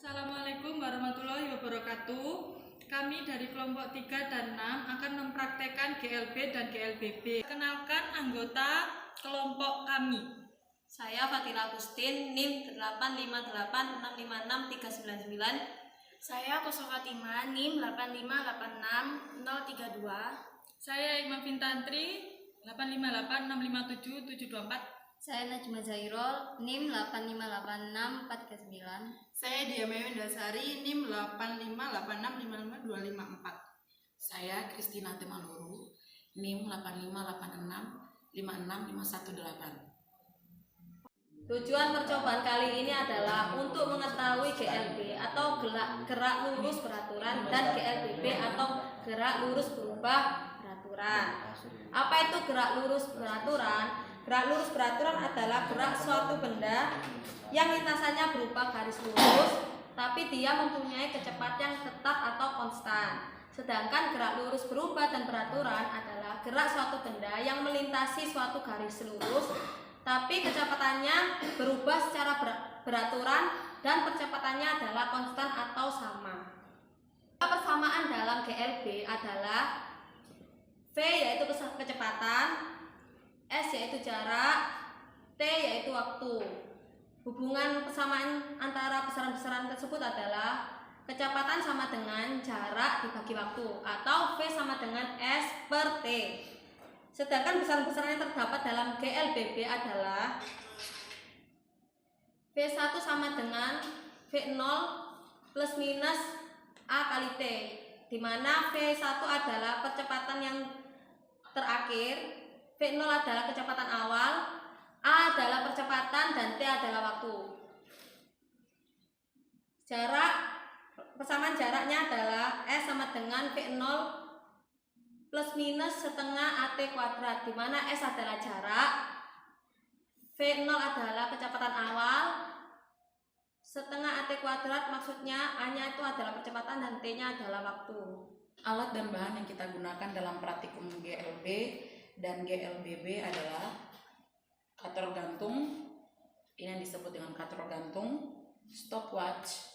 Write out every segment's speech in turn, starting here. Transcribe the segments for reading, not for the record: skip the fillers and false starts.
Assalamualaikum warahmatullahi wabarakatuh. Kami dari kelompok 3 dan 6 akan mempraktekkan GLB dan GLBB. Kenalkan anggota kelompok kami. Saya Fatila Agustin, NIM 858656399. Saya Koso Fatima, NIM 8586032. Saya Imam Fintantri, 858655724. Saya Najma Zairol, NIM 8586439. Saya Diamaya Windasari, NIM 858655254. Saya Kristina Temaluru, NIM 858656518. Tujuan percobaan kali ini adalah untuk mengetahui GLB atau gerak lurus peraturan dan GLBB atau gerak lurus berubah peraturan. Apa itu gerak lurus peraturan? Gerak lurus peraturan adalah gerak suatu benda yang lintasannya berupa garis lurus, tapi dia mempunyai kecepatan yang tetap atau konstan. Sedangkan gerak lurus berubah dan peraturan adalah gerak suatu benda yang melintasi suatu garis lurus, tapi kecepatannya berubah secara beraturan dan percepatannya adalah konstan atau sama. Persamaan dalam GLB adalah V yaitu kecepatan, S yaitu jarak, T yaitu waktu. Hubungan persamaan antara besaran-besaran tersebut adalah kecepatan sama dengan jarak dibagi waktu, atau V sama dengan S per T. Sedangkan besaran-besaran yang terdapat dalam GLBB adalah V1 sama dengan V0 plus minus A kali T, di mana V1 adalah percepatan yang terakhir, V0 adalah kecepatan awal, A adalah percepatan, dan T adalah waktu. Persamaan jaraknya adalah S sama dengan V0 plus minus setengah AT kuadrat, di mana S adalah jarak, V0 adalah kecepatan awal, setengah AT kuadrat maksudnya A-nya itu adalah percepatan dan T-nya adalah waktu. Alat dan bahan yang kita gunakan dalam praktikum GLB dan GLBB adalah kator gantung, ini yang disebut dengan kator gantung, stopwatch,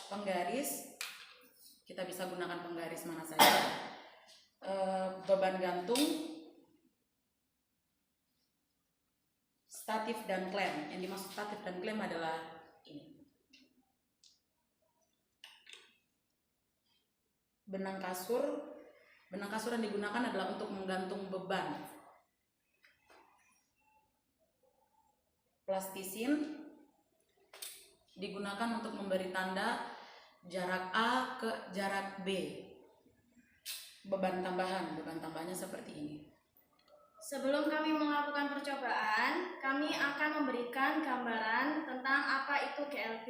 penggaris, kita bisa gunakan penggaris mana saja, beban gantung, statif dan klem. Yang dimaksud statif dan klem adalah ini. Benang kasur yang digunakan adalah untuk menggantung beban. Plastisin digunakan untuk memberi tanda jarak A ke jarak B. Beban tambahannya seperti ini. Sebelum kami melakukan percobaan, kami akan memberikan gambaran tentang apa itu GLB.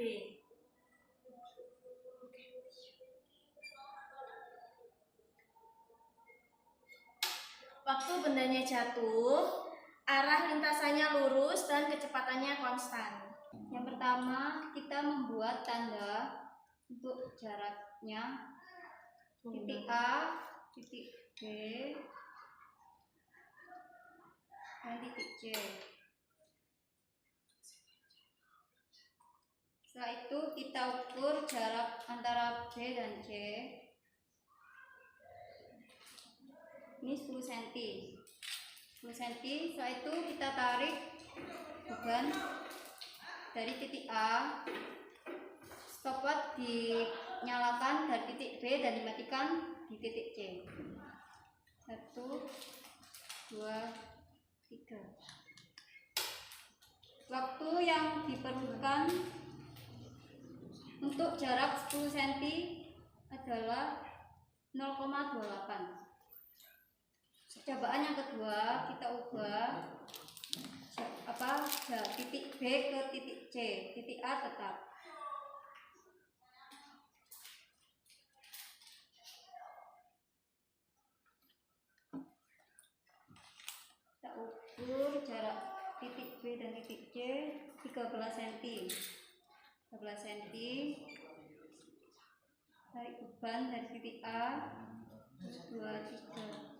Waktu bendanya jatuh, arah lintasannya lurus dan kecepatannya konstan. Yang pertama, kita membuat tanda untuk jaraknya, titik A, titik B, dan titik C. Setelah itu kita ukur jarak antara B dan C. Ini 10 cm. 10 cm. Setelah itu kita tarik beban dari titik A. Stopwatch dinyalakan dari titik B dan dimatikan di titik C. 1, 2, 3. Waktu yang diperlukan untuk jarak 10 cm adalah 0,28. Cobaan yang kedua, kita ubah titik B ke titik C, titik A tetap. Kita ukur jarak titik B dan titik C 13 cm. 13 cm. Tarik beban dari titik A 2, 3.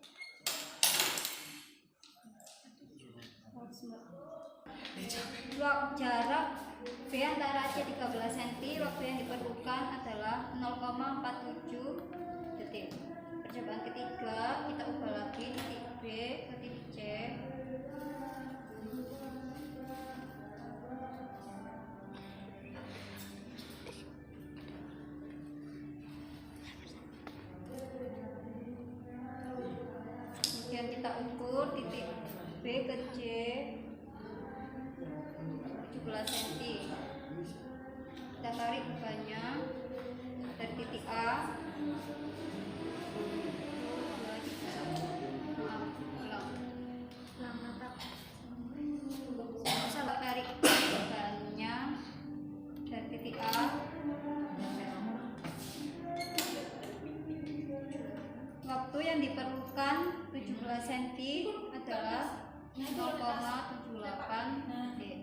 Jarak B antara C 13 cm, waktu yang diperlukan adalah 0,47 detik. Percobaan ketiga, kita ubah lagi titik B ke titik C. Kemudian kita ukur titik B ke C 17 cm. Kita tarik bebannya dari titik A. Kita tarik bebannya dari titik A. Waktu yang diperlukan 17 cm adalah 0,78 detik.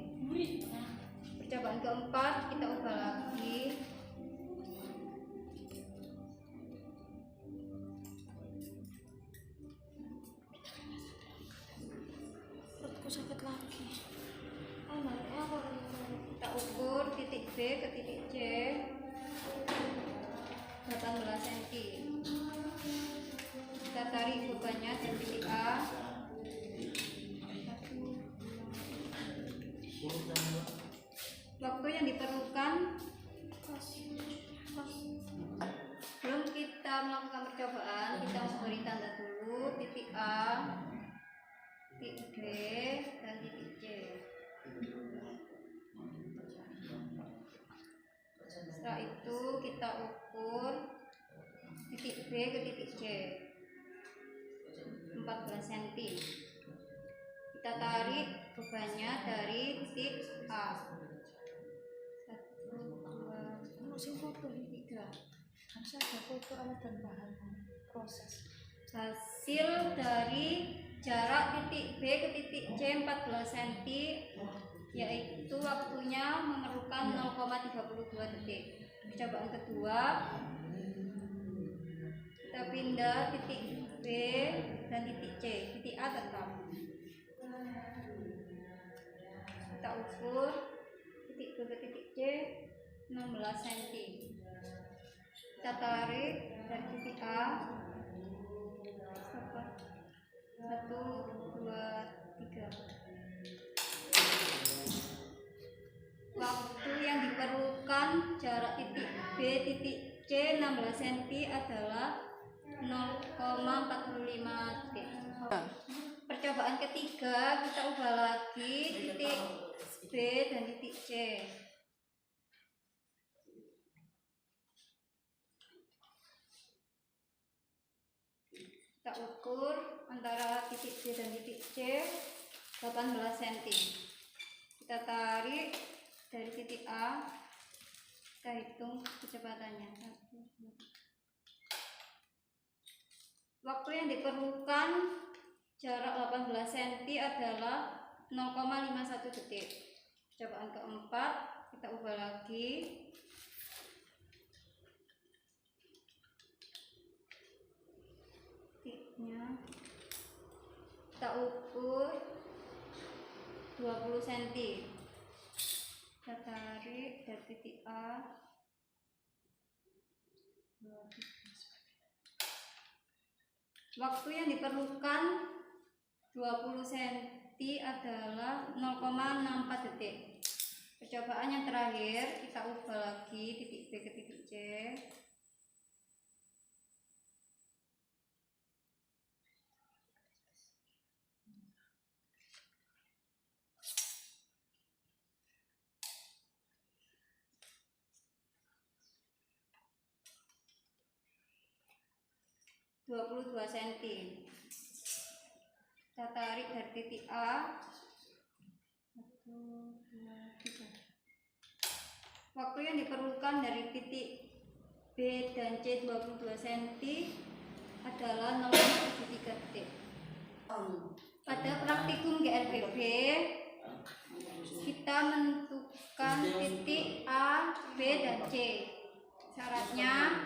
Percobaan keempat, kita ubah lagi. Perutku sakit lagi. Kita ukur titik B ke titik C 18 cm. Kita tarik bebannya dari titik A. Waktu yang diperlukan sebelum kita melakukan percobaan, kita memberi tanda dulu titik A, titik B, dan titik C. Setelah itu kita ukur titik B ke titik C 14 cm. Kita tarik bebannya dari titik A. 1, 2, 3. Harusnya ada foto alat dan bahan proses. Hasil dari jarak titik B ke titik C 14 cm, yaitu waktunya memerlukan 0,32 detik. Percobaan kedua, kita pindah titik B dan titik C, titik A tetap. Kita ukur titik B ke titik C 16 cm. Kita tarik dari titik A. 1, 2, 3. Waktu yang diperlukan jarak titik B titik C 16 cm adalah 0,45 detik. Percobaan ketiga, kita ubah lagi titik B dan titik C. Kita ukur antara titik B dan titik C 18 cm. Kita tarik dari titik A, kita hitung kecepatannya. 1, 2. Waktu yang diperlukan jarak 18 cm adalah 0,51 detik. Percobaan keempat, kita ubah lagi. Titiknya kita ukur 20 cm. Kita tarik dari titik A. Waktu yang diperlukan 20 cm adalah 0,64 detik. Percobaan yang terakhir, kita ubah lagi titik B ke titik C. (22 cm). Kita tarik dari titik A. 1, 2, 3. Waktu yang diperlukan dari titik B dan C 22 cm adalah 0,73 detik. Pada praktikum GLBB, kita menentukan titik A, B, dan C. Syaratnya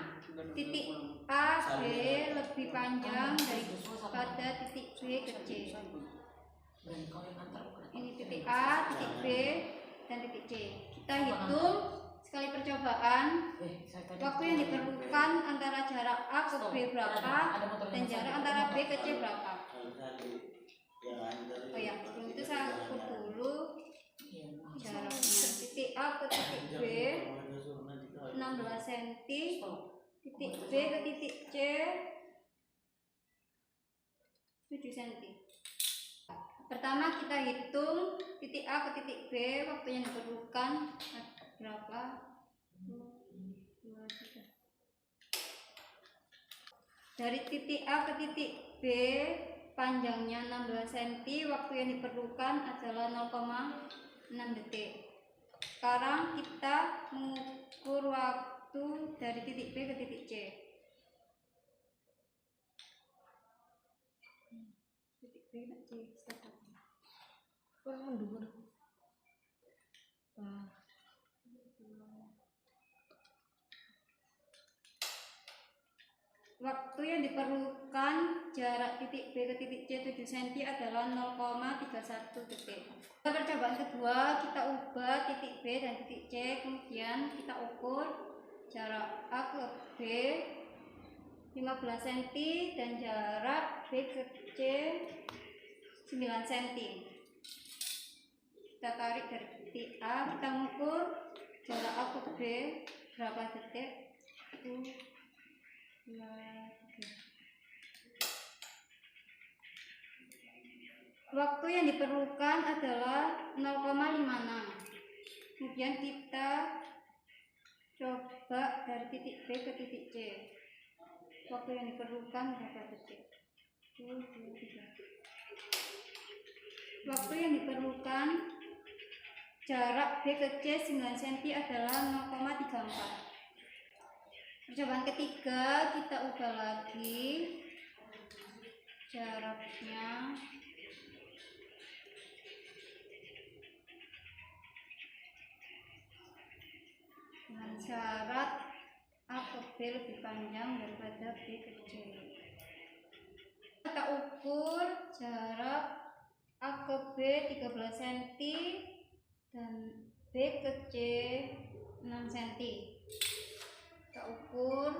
titik A, B lebih panjang daripada titik B ke C. Ini titik A, titik B, B dan titik C. Kita hitung sekali percobaan waktu yang diperlukan antara jarak A ke B berapa dan jarak antara B ke C berapa. Oh ya, sebelum itu saya ukur dulu jaraknya. Titik A ke titik B 16 cm, titik B ke titik C 7 cm. Pertama kita hitung titik A ke titik B, waktu yang diperlukan berapa? 1, 2, 3. Dari titik A ke titik B panjangnya 16 cm, waktu yang diperlukan adalah 0,6 detik. Sekarang kita mengukur waktu dari titik B ke titik C. Titik B ke C, Kurang mundur. Waktu yang diperlukan jarak titik B ke titik C 7 cm adalah 0,31 detik. Pada percobaan kedua kita ubah titik B dan titik C, kemudian kita ukur jarak A ke B 15 cm dan jarak B ke C 9 cm. Kita tarik dari titik A, kita mengukur jarak A ke B berapa detik. 1, 2, 3. Waktu yang diperlukan adalah 0,56. Kemudian kita coba dari titik B ke titik C. Waktu yang diperlukan berapa detik? 1, 2, 3. Waktu yang diperlukan jarak B ke C 9 cm adalah 0,34. Percobaan ketiga kita ubah lagi jaraknya dengan syarat A ke B lebih panjang daripada B ke C. Kita ukur jarak A ke B 13 cm dan B ke C 6 cm. Kita ukur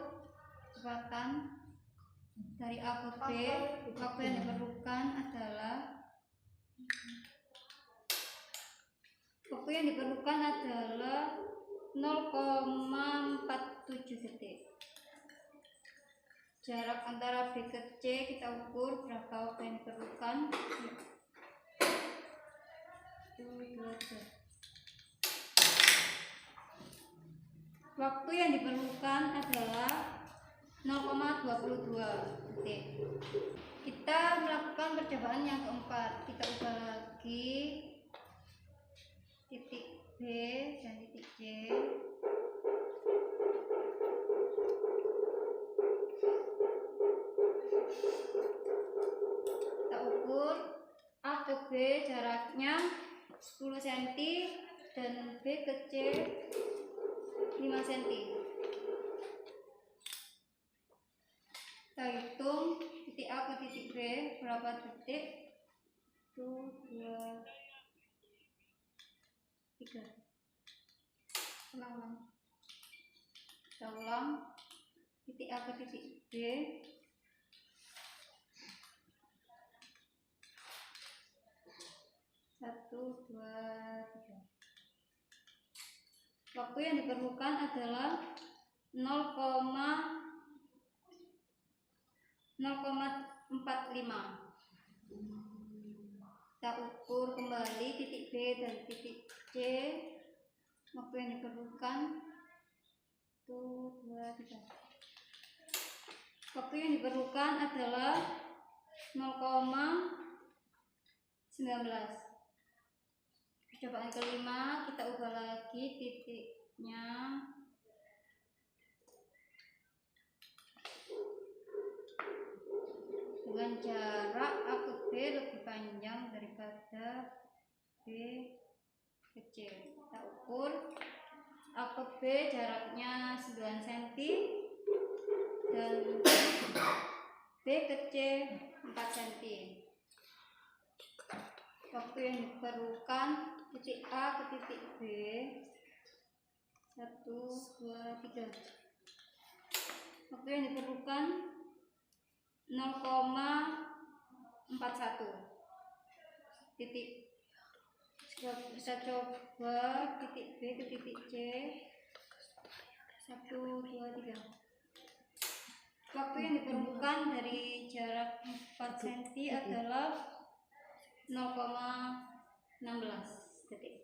kecepatan dari A ke B. Waktu yang diperlukan adalah 0,47 detik. Jarak antara B ke C kita ukur berapa waktu yang diperlukan. 1, 2, 3. Waktu yang diperlukan adalah 0,22 detik. Kita melakukan percobaan yang keempat. Kita ubah lagi titik B dan titik C. Kita ukur A ke B jaraknya 10 cm dan B ke C 5 cm. Kita hitung titik A ke titik B berapa detik. 1, 2, 3. Ulang. Kita ulang titik A ke titik B. 1, 2, 3. Waktu yang diperlukan adalah 0,45. Kita ukur kembali titik B dan titik C. Waktu yang diperlukan 1, 2, 3. Waktu yang diperlukan adalah 0,19. Percobaan kelima kita ubah lagi titiknya dengan jarak A ke B lebih panjang daripada B ke C. Kita ukur A ke B jaraknya 9 cm dan B ke C 4 cm. Waktu yang diperlukan titik A ke titik B 1, 2, 3. Waktu yang diperlukan 0,41 titik. Bisa coba titik B ke titik C 1, 2, 3. Waktu yang diperlukan dari jarak 4 cm adalah 0,16 detik.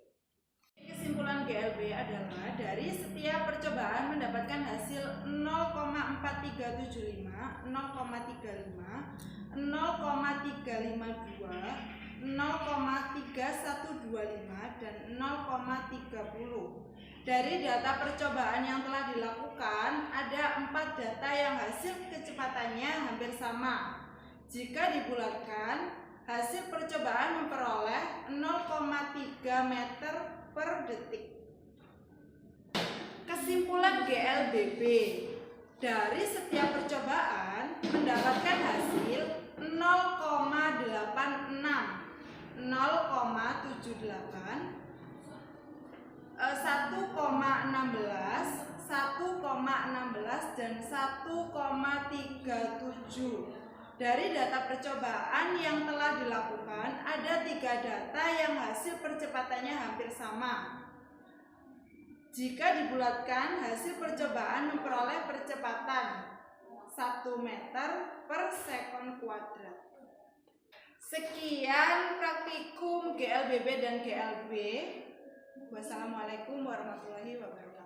Kesimpulan GLB adalah dari setiap percobaan mendapatkan hasil 0,4375, 0,35, 0,352, 0,3125, dan 0,30. Dari data percobaan yang telah dilakukan, ada 4 data yang hasil kecepatannya hampir sama. Jika dibulatkan, hasil percobaan memperoleh 0,3 meter per detik. Kesimpulan GLBB, dari setiap percobaan mendapatkan hasil 0,86, 0,78, 1,16, 1,16, dan 1,37. Dari data percobaan yang telah dilakukan, ada 3 data yang hasil percepatannya hampir sama. Jika dibulatkan, hasil percobaan memperoleh percepatan 1 meter per sekon kuadrat. Sekian praktikum GLBB dan GLB. Wassalamualaikum warahmatullahi wabarakatuh.